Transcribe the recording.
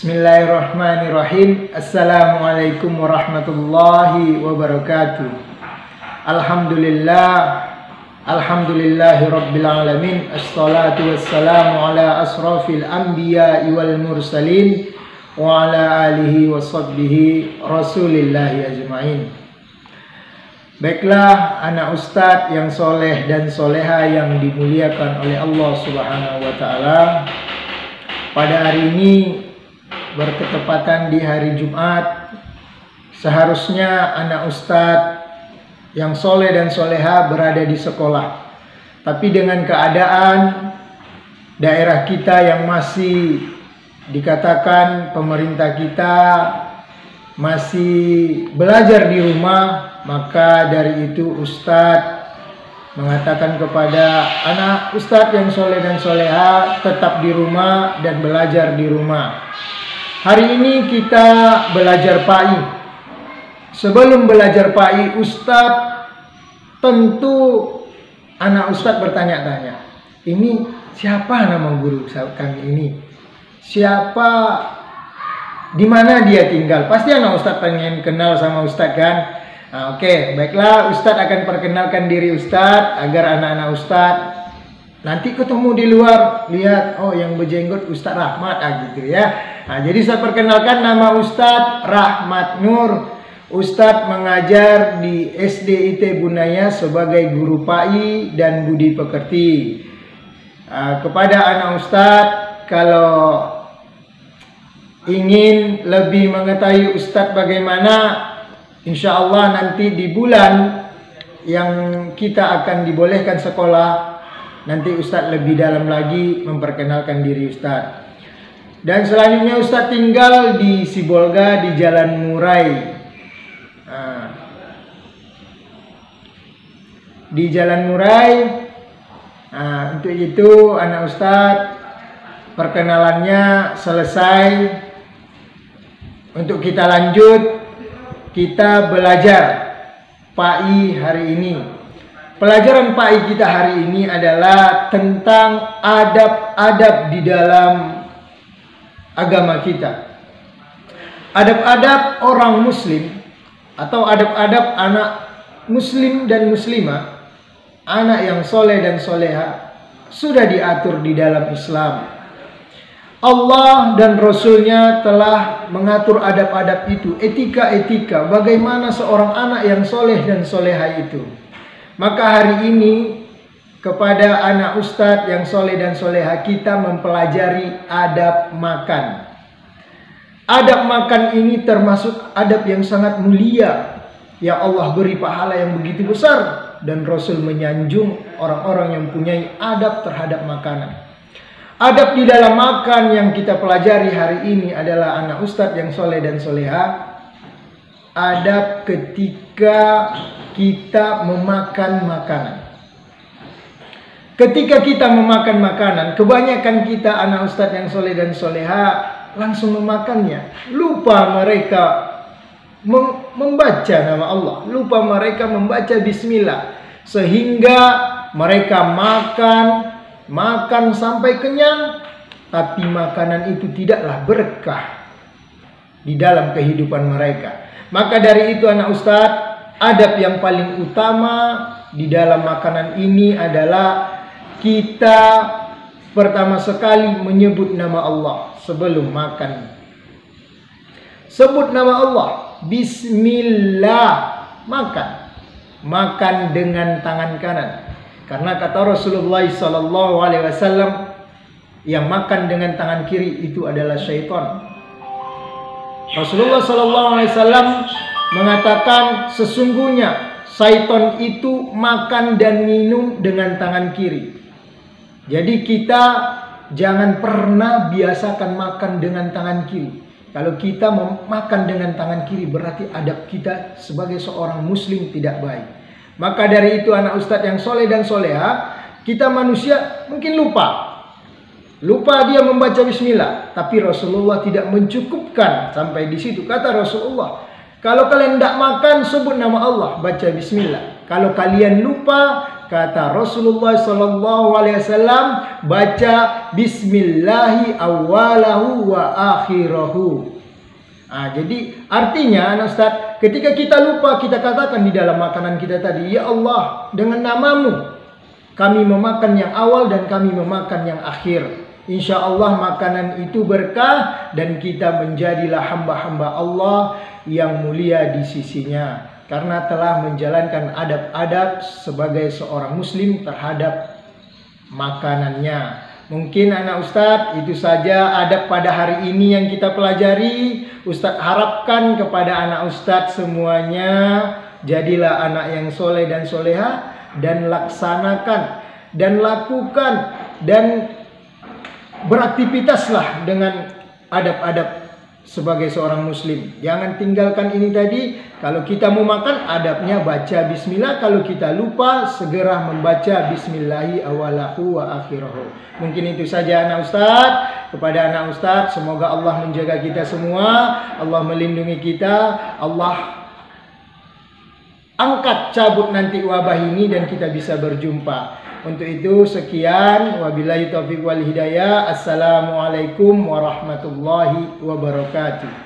Bismillahirrahmanirrahim. Assalamualaikum warahmatullahi wabarakatuh. Alhamdulillahi rabbil alamin. Assalatu wassalamu ala asrafil anbiya'i wal mursalin wa ala alihi wa sahbihi rasulillahi ajma'in. Baiklah anak ustadz yang soleh dan soleha yang dimuliakan oleh Allah Subhanahu wa ta'ala. Pada hari ini berketepatan di hari Jumat, seharusnya anak ustadz yang soleh dan soleha berada di sekolah. Tapi dengan keadaan daerah kita yang masih dikatakan pemerintah kita masih belajar di rumah, maka dari itu ustadz mengatakan kepada anak ustadz yang soleh dan soleha tetap di rumah dan belajar di rumah. Hari ini kita belajar PAI. Sebelum belajar PAI, ustadz tentu anak ustadz bertanya-tanya, ini siapa nama guru kami ini? Siapa, di mana dia tinggal? Pasti anak ustadz pengen kenal sama ustadz kan? Nah, oke, baiklah, ustadz akan perkenalkan diri ustadz agar anak-anak ustadz nanti ketemu di luar lihat, oh yang berjenggot Ustadz Rahmat gitu ya. Nah, jadi saya perkenalkan, nama Ustadz Rahmat Nur. Ustadz mengajar di SDIT Bunaya sebagai guru PAI dan budi pekerti. Kepada anak Ustadz, kalau ingin lebih mengetahui Ustadz bagaimana, insya Allah nanti di bulan yang kita akan dibolehkan sekolah, nanti Ustadz lebih dalam lagi memperkenalkan diri Ustadz. Dan selanjutnya Ustadz tinggal di Sibolga di Jalan Murai. Di Jalan Murai. Untuk itu anak Ustadz perkenalannya selesai. Untuk kita lanjut, kita belajar PAI hari ini. Pelajaran PAI kita hari ini adalah tentang adab-adab di dalam agama kita. Adab-adab orang muslim atau adab-adab anak muslim dan muslimah, anak yang soleh dan soleha, sudah diatur di dalam Islam. Allah dan Rasulnya telah mengatur adab-adab itu, etika-etika, bagaimana seorang anak yang soleh dan soleha itu. Maka hari ini kepada anak ustadz yang soleh dan soleha, kita mempelajari adab makan. Adab makan ini termasuk adab yang sangat mulia, yang Allah beri pahala yang begitu besar, dan Rasul menyanjung orang-orang yang mempunyai adab terhadap makanan. Adab di dalam makan yang kita pelajari hari ini adalah anak ustadz yang soleh dan soleha. Adab ketika kita memakan makanan. Ketika kita memakan makanan, kebanyakan kita anak ustadz yang soleh dan soleha langsung memakannya. Lupa mereka membaca nama Allah. Lupa mereka membaca bismillah. Sehingga mereka makan sampai kenyang, tapi makanan itu tidaklah berkah di dalam kehidupan mereka. Maka dari itu anak ustadz, adab yang paling utama di dalam makanan ini adalah kita pertama sekali menyebut nama Allah sebelum makan. Sebut nama Allah, bismillah, makan. Makan dengan tangan kanan. Karena kata Rasulullah SAW, yang makan dengan tangan kiri itu adalah syaitan. Rasulullah SAW mengatakan sesungguhnya syaitan itu makan dan minum dengan tangan kiri. Jadi kita jangan pernah biasakan makan dengan tangan kiri. Kalau kita makan dengan tangan kiri, berarti adab kita sebagai seorang muslim tidak baik. Maka dari itu anak ustadz yang soleh dan soleha, kita manusia mungkin lupa dia membaca bismillah. Tapi Rasulullah tidak mencukupkan sampai di situ. Kata Rasulullah, kalau kalian tidak makan, sebut nama Allah, baca bismillah. Kalau kalian lupa, Kata Rasulullah sallallahu alaihi wasallam, baca bismillahi awwalahu wa akhirahu. Jadi artinya anak Ustaz, ketika kita lupa, kita katakan di dalam makanan kita tadi, ya Allah, dengan namamu kami memakan yang awal dan kami memakan yang akhir. Insya Allah makanan itu berkah dan kita menjadilah hamba-hamba Allah yang mulia di sisinya, karena telah menjalankan adab-adab sebagai seorang muslim terhadap makanannya. Mungkin anak Ustadz itu saja adab pada hari ini yang kita pelajari. Ustadz harapkan kepada anak Ustadz semuanya, jadilah anak yang soleh dan soleha, dan laksanakan dan lakukan dan beraktivitaslah dengan adab-adab sebagai seorang muslim. Jangan tinggalkan ini tadi. Kalau kita mau makan, adabnya baca bismillah. Kalau kita lupa, segera membaca bismillahi awalahu wa akhirahu. Mungkin itu saja anak Ustadz. Kepada anak Ustadz, semoga Allah menjaga kita semua, Allah melindungi kita, Allah angkat cabut nanti wabah ini dan kita bisa berjumpa. Untuk itu sekian, wabillahi taufiq wal hidayah. Assalamualaikum warahmatullahi wabarakatuh.